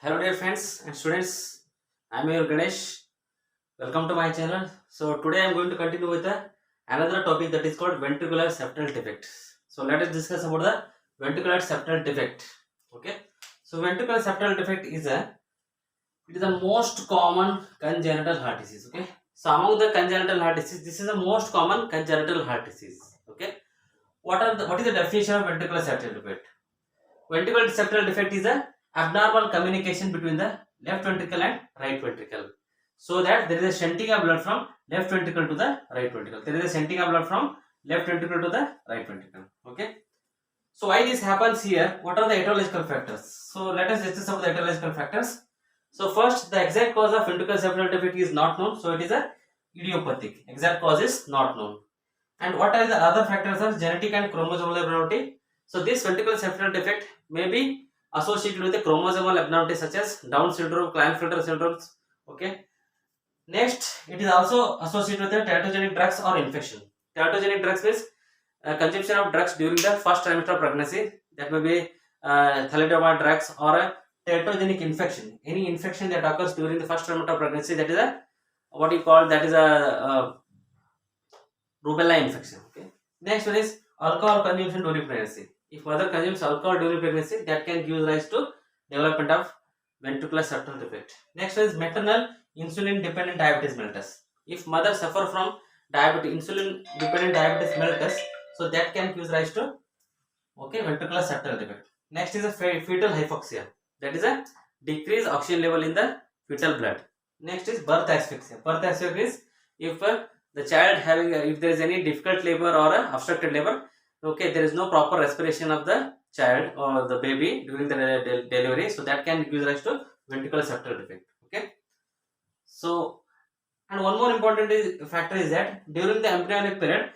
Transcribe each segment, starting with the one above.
Hello dear friends and students, I am your Ganesh. Welcome to my channel. So today I am going to continue with another topic that is called ventricular septal defect. So let us discuss about the ventricular septal defect. Okay. So ventricular septal defect is the most common congenital heart disease. Okay. So among the congenital heart disease, this is the most common congenital heart disease. Okay. What is the definition of ventricular septal defect? Ventricular septal defect is a abnormal communication between the left ventricle and right ventricle, so that there is a shunting of blood from left ventricle to the right ventricle. There is a shunting of blood from left ventricle to the right ventricle. Okay. So why this happens here? What are the etiological factors? So let us discuss some of the etiological factors. So first, the exact cause of ventricular septal defect is not known. So it is a idiopathic. Exact cause is not known. And what are the other factors? Are genetic and chromosomal abnormality. So this ventricular septal defect may be associated with a chromosomal abnormality such as Down syndrome, Klinefelter syndromes. Okay. Next, it is also associated with a teratogenic drugs or infection. Teratogenic drugs means consumption of drugs during the first trimester of pregnancy. That may be thalidomide drugs or a teratogenic infection. Any infection that occurs during the first trimester of pregnancy, that is a what you call that is a rubella infection. Okay. Next one is alcohol consumption during pregnancy. If mother consumes alcohol during pregnancy, that can give rise to development of ventricular septal defect. Next one is maternal insulin dependent diabetes mellitus. If mother suffer from insulin dependent diabetes mellitus, so that can give rise to ventricular septal defect. Next is a fetal hypoxia. That is a decreased oxygen level in the fetal blood. Next is birth asphyxia. Birth asphyxia is if the child having if there is any difficult labor or obstructed labor, okay, there is no proper respiration of the child or the baby during the delivery, so that can give rise to ventricular septal defect. Okay. So, and one more important factor is that during the embryonic period,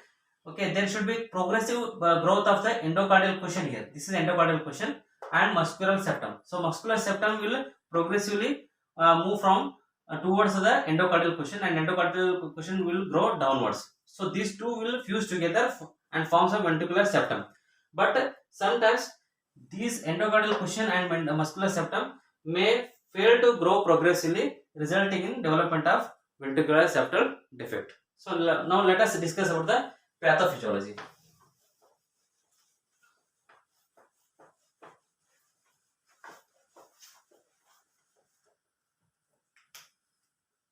okay, there should be progressive growth of the endocardial cushion here. This is endocardial cushion and muscular septum. So muscular septum will progressively move from towards the endocardial cushion, and endocardial cushion will grow downwards. So these two will fuse together and forms a ventricular septum. But sometimes these endocardial cushion and muscular septum may fail to grow progressively, resulting in development of ventricular septal defect. So now let us discuss about the pathophysiology.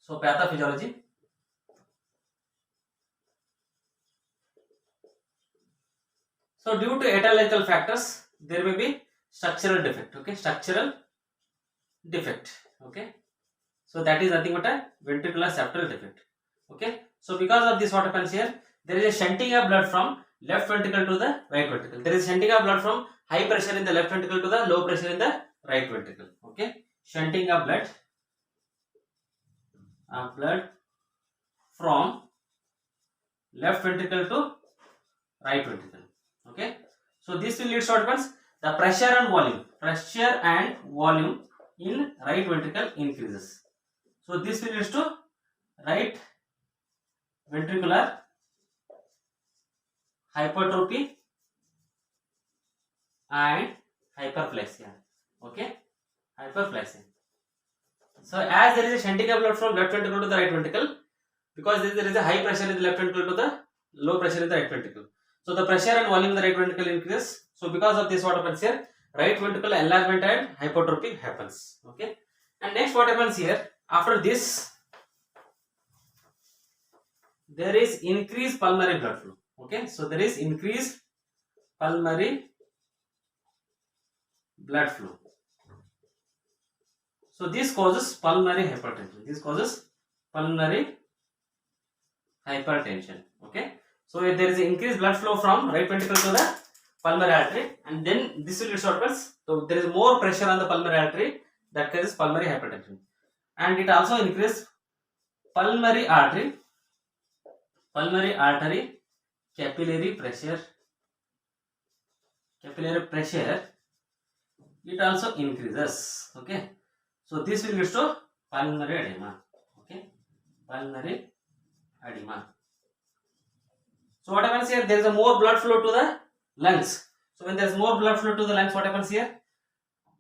So pathophysiology. So due to etiological factors, there may be structural defect. Okay, structural defect. Okay, so that is nothing but a ventricular septal defect. Okay, so because of this, what happens here? There is a shunting of blood from left ventricle to the right ventricle. There is shunting of blood from high pressure in the left ventricle to the low pressure in the right ventricle. Okay, shunting of blood from left ventricle to right ventricle. Okay, so this will lead to what happens? The pressure and volume in right ventricle increases. So this will lead to right ventricular hypertrophy and hyperplasia. Okay, hyperplasia. So as there is a shunting of blood from left ventricle to the right ventricle, because there is a high pressure in the left ventricle to the low pressure in the right ventricle. So the pressure and volume in the right ventricle increases. So because of this, what happens here? Right ventricle enlargement and hypertrophy happens. Okay. And next, what happens here? After this, there is increased pulmonary blood flow. Okay. So there is increased pulmonary blood flow. So this causes pulmonary hypertension. Okay. So there is increased blood flow from right ventricle to the pulmonary artery, and then this will lead to what happens? So there is more pressure on the pulmonary artery, that causes pulmonary hypertension, and it also increases pulmonary artery capillary pressure. It also increases. Okay. So this will lead to pulmonary edema. Okay, pulmonary edema. So what happens here? There is a more blood flow to the lungs. So when there is more blood flow to the lungs, what happens here?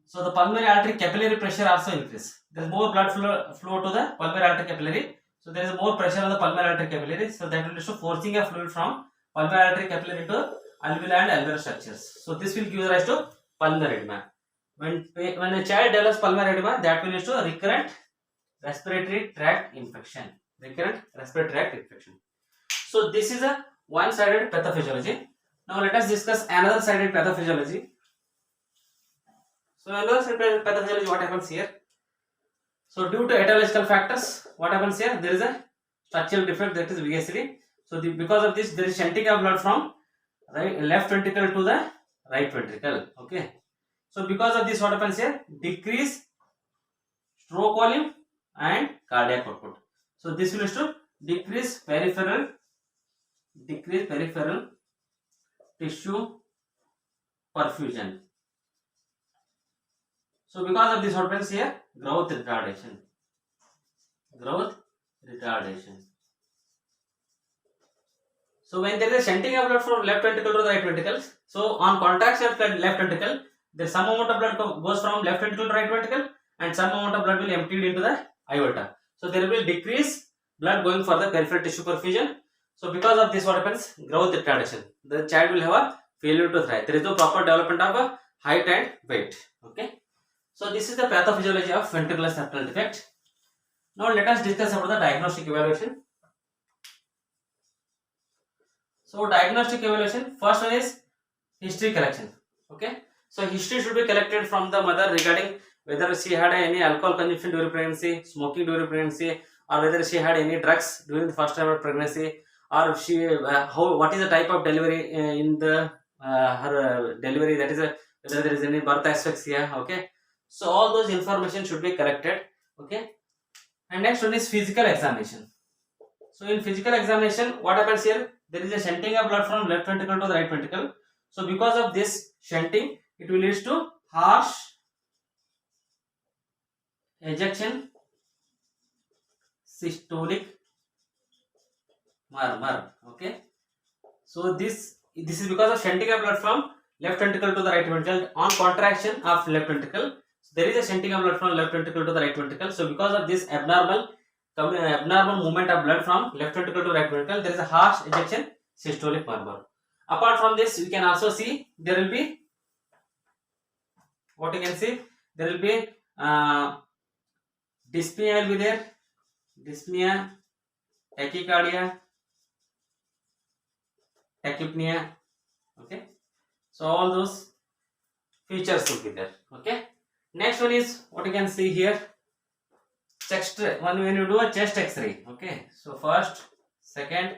So the pulmonary artery capillary pressure also increase. There is more blood flow to the pulmonary artery capillary. So there is more pressure on the pulmonary artery capillary. So that will lead to forcing a fluid from pulmonary artery capillary into alveoli and alveolar structures. So this will give rise to pulmonary edema. When a child develops pulmonary edema, that will lead to recurrent respiratory tract infection. Recurrent respiratory tract infection. So this is a one-sided pathophysiology. Now let us discuss another sided pathophysiology. So another sided pathophysiology, what happens here? So due to etiological factors, what happens here? There is a structural defect, that is VSD. So because of this, there is shunting of blood from left ventricle to the right ventricle. Okay. So because of this, what happens here? Decrease stroke volume and cardiac output. So this will lead to decrease peripheral tissue perfusion. So because of this, what happens here? Growth retardation. So when there is a shunting of blood from left ventricle to the right ventricle, so on contraction of left ventricle, there some amount of blood goes from left ventricle to right ventricle, and some amount of blood will emptied into the aorta. So there will decrease blood going for the peripheral tissue perfusion. So because of this, what happens? Growth retardation. The child will have a failure to thrive. There is no proper development of a height and weight. Okay. So this is the pathophysiology of ventricular septal defect. Now let us discuss about the diagnostic evaluation. So diagnostic evaluation, first one is history collection. Okay. So history should be collected from the mother regarding whether she had any alcohol consumption during pregnancy, smoking during pregnancy, or whether she had any drugs during the first time of pregnancy, or she what is the type of delivery in the her delivery, that is whether there is any birth asphyxia. Okay. So all those information should be collected. Okay. And next one is physical examination. So in physical examination, what happens here? There is a shunting of blood from left ventricle to the right ventricle. So because of this shunting, it will lead to harsh ejection systolic murmur. Okay. So this is because of shunting of blood from left ventricle to the right ventricle on contraction of left ventricle. So there is a shunting of blood from left ventricle to the right ventricle. So because of this abnormal movement of blood from left ventricle to right ventricle, there is a harsh ejection systolic murmur. Apart from this, we can also see there will be what you can see. There will be dyspnea will be there. Dyspnea, tachycardia, tachypnea. Okay. So all those features will be there. Okay. Next one is what you can see here. Chest when you do a chest X-ray. Okay. So first, second,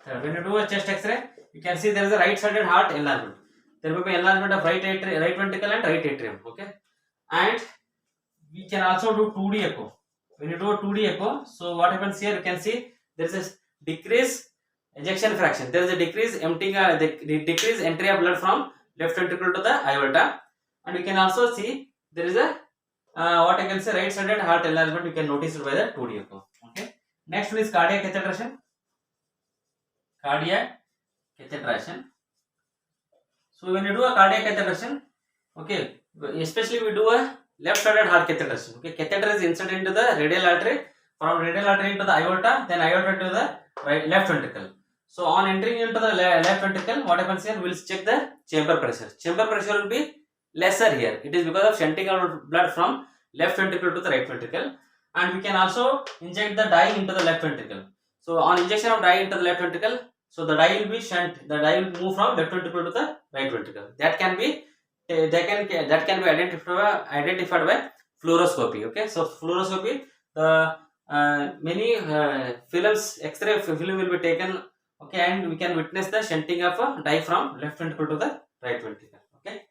third. When you do a chest X-ray, you can see there is a right-sided heart enlargement. There will be enlargement of right ventricle and right atrium. Okay. And we can also do 2D echo. When you do a 2D echo, so what happens here? You can see there is a decrease ejection fraction. There is a decrease decrease entry of blood from left ventricle to the aorta, and you can also see there is a what I can say right-sided heart enlargement. You can notice it by the 2D echo. Okay. Next one is cardiac catheterization. So when you do a cardiac catheterization, okay, especially we do a left-sided heart catheterization. Okay, catheter is inserted into the radial artery, from radial artery into the aorta, then aorta to the left ventricle. So on entering into the left ventricle, what happens here? We will check the chamber pressure. Chamber pressure will be lesser here. It is because of shunting of blood from left ventricle to the right ventricle, and we can also inject the dye into the left ventricle. So on injection of dye into the left ventricle, so the dye will be shunt. The dye will move from left ventricle to the right ventricle. That can be identified by fluoroscopy. Okay, so fluoroscopy, the many films, X-ray film will be taken. Okay, and we can witness the shunting of a dye from left ventricle to the right ventricle. Okay,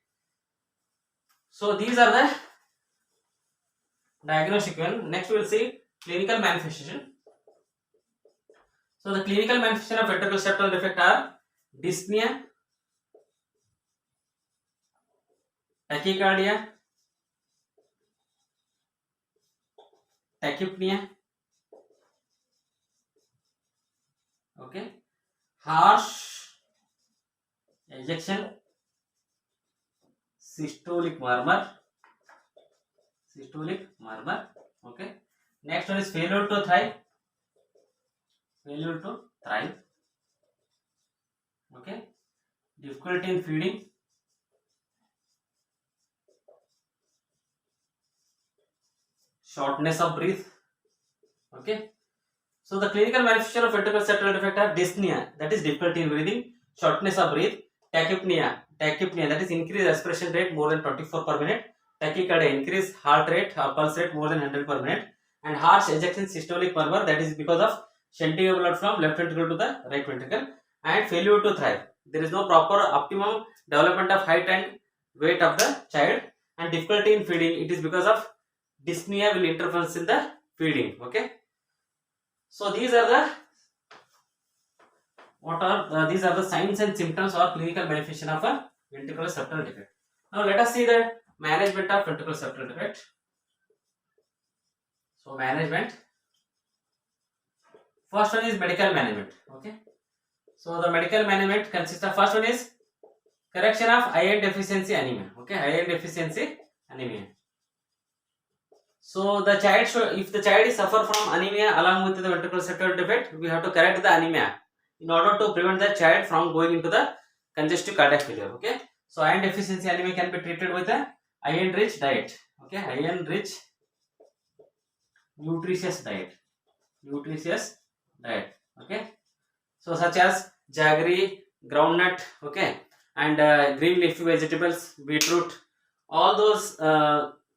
so these are the diagnostic one. Next we will see clinical manifestation. So the clinical manifestation of ventricular septal defect are dyspnea, tachycardia, tachypnea, okay, harsh ejection systolic murmur, systolic murmur. Okay. Next one is failure to thrive. Failure to thrive. Okay. Difficulty in feeding. Shortness of breath. Okay. So the clinical manifestation of ventricular septal defect are dyspnea, that is difficulty in breathing, shortness of breath, tachypnea, that is increased respiration rate more than 24 per minute, tachycardia, increased heart rate or pulse rate more than 100 per minute, and harsh ejection systolic murmur, that is because of shunting of blood from left ventricle to the right ventricle, and failure to thrive. There is no proper optimum development of height and weight of the child, and difficulty in feeding, it is because of dyspnea will interfere in the feeding. Okay. So these are the these are the signs and symptoms or clinical manifestation of a ventricular septal defect. Now let us see the management of ventricular septal defect. So management. First one is medical management. Okay. So the medical management consists of, first one is correction of iron deficiency anemia. Okay, iron deficiency anemia. So the child should, if the child is suffer from anemia along with the ventricular septal defect, we have to correct the anemia in order to prevent the child from going into the congestive cardiac failure. Okay. So iron deficiency anemia can be treated with a iron rich diet. Okay, iron rich nutritious diet. Okay. So such as jaggery, groundnut, okay, and green leafy vegetables, beetroot, all those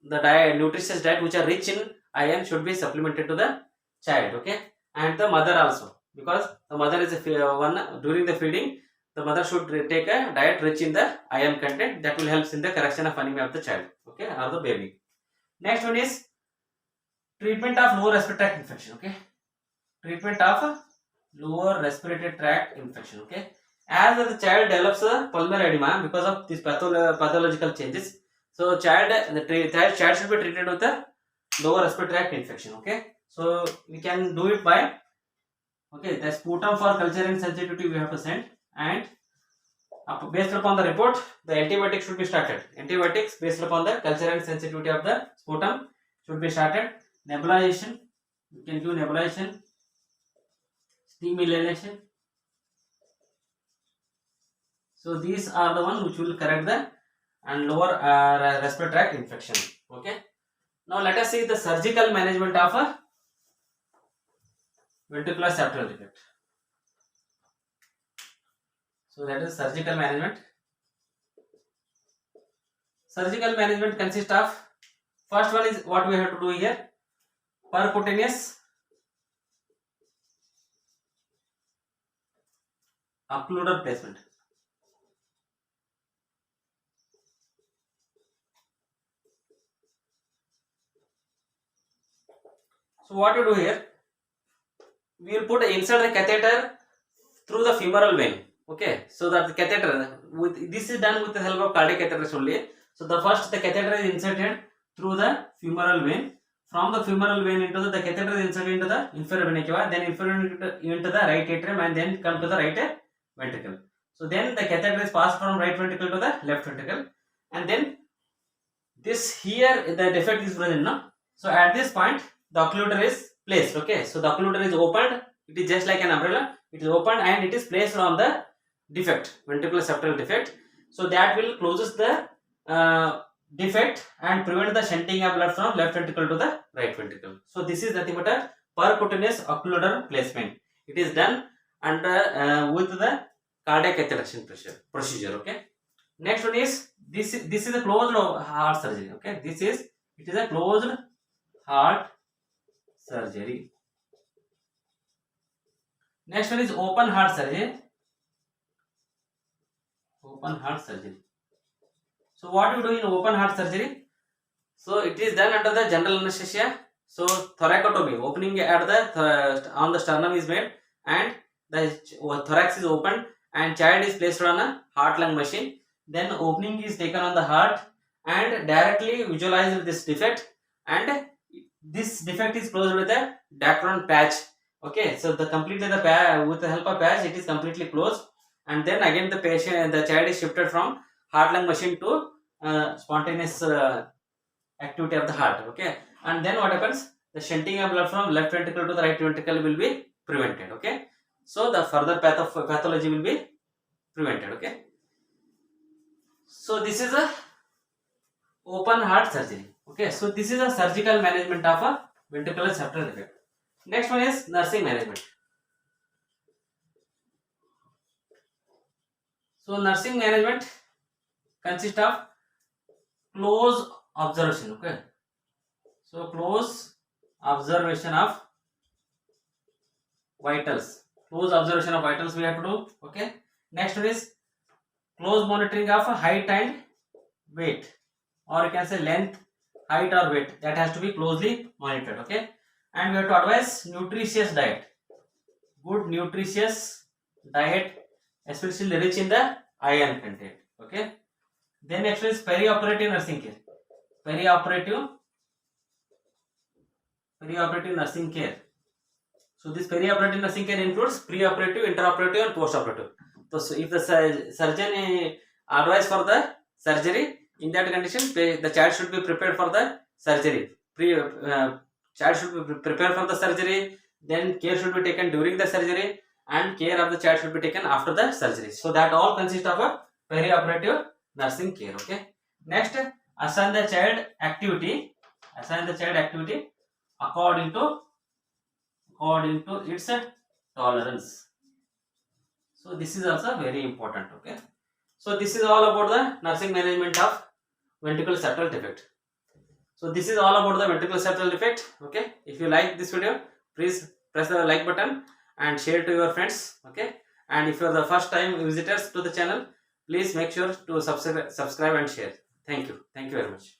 the diet, nutritious diet which are rich in iron should be supplemented to the child. Okay, and the mother also, because the mother is one during the feeding, the mother should take a diet rich in the iron content, that will help in the correction of anemia of the child. Okay, or the baby. Next one is treatment of lower respiratory tract infection. Okay, treatment of lower respiratory tract infection. Okay, as the child develops a pulmonary edema because of these pathological changes, so the child should be treated with a lower respiratory tract infection. Okay, so we can do it by, okay, the sputum for culture and sensitivity we have to send, and based upon the report the antibiotics should be started. Antibiotics based upon the culture and sensitivity of the sputum should be started. Nebulization, you can do nebulization, steam inhalation. So these are the one which will correct the and lower respiratory tract infection. Okay. Now let us see the surgical management of a ventricular septal defect. So that is surgical management. Surgical management consists of, first one is what we have to do here, percutaneous occluder placement. So what you do here, we will insert the catheter through the femoral vein. Okay, so that the catheter, with this is done with the help of cardiac catheters only. So the catheter is inserted through the femoral vein. From the femoral vein into the catheter is inserted into the inferior vena cava, then inferior into the right atrium, and then come to the right ventricle. So then the catheter is passed from right ventricle to the left ventricle, and then this here the defect is present now. So at this point the occluder is placed. Okay, so the occluder is opened, it is just like an umbrella, it is opened and it is placed on the defect, ventricular septal defect. So that will closes the defect and prevent the shunting of blood from left ventricle to the right ventricle. So this is nothing but a percutaneous occluder placement. It is done under with the cardiac catheterization procedure. Okay. Next one is this is a closed heart surgery. Okay, it is a closed heart surgery. Next one is open heart surgery. Open heart surgery. So what you do in open heart surgery? So it is done under the general anesthesia. So thoracotomy, opening at the on the sternum is made, and the thorax is opened, and child is placed on a heart lung machine. Then opening is taken on the heart and directly visualize this defect, and this defect is closed with a Dacron patch. Okay, so the completely with the help of patch it is completely closed, and then again the child is shifted from heart lung machine to spontaneous activity of the heart. Okay, and then what happens? The shunting of blood from left ventricle to the right ventricle will be prevented. Okay, so the further pathology will be prevented. Okay, so this is a open heart surgery. Okay, so this is a surgical management of a ventricular septal defect. Next one is nursing management. So nursing management consists of close observation. Okay, so close observation of vitals. Close observation of vitals we have to do. Okay, next one is close monitoring of height and weight, or you can say length, height or weight, that has to be closely monitored. Okay, and we have to advise nutritious diet, good nutritious diet, especially rich in the iron content. Okay, then next is perioperative nursing care. Perioperative nursing care. So this perioperative nursing care includes preoperative, intraoperative and postoperative. So if the surgeon advice for the surgery, in that condition the child should be prepared for the surgery. Child should be prepared for the surgery, then care should be taken during the surgery, and care of the child should be taken after the surgery. So that all consist of a perioperative nursing care. Okay, next, assign the child activity according to its tolerance. So this is also very important. Okay, so this is all about the nursing management of ventricular septal defect. So this is all about the ventricular septal defect. Okay, if you like this video, please press the like button and share to your friends. Okay, and if you are the first time visitors to the channel, please make sure to subscribe and share. Thank you very much.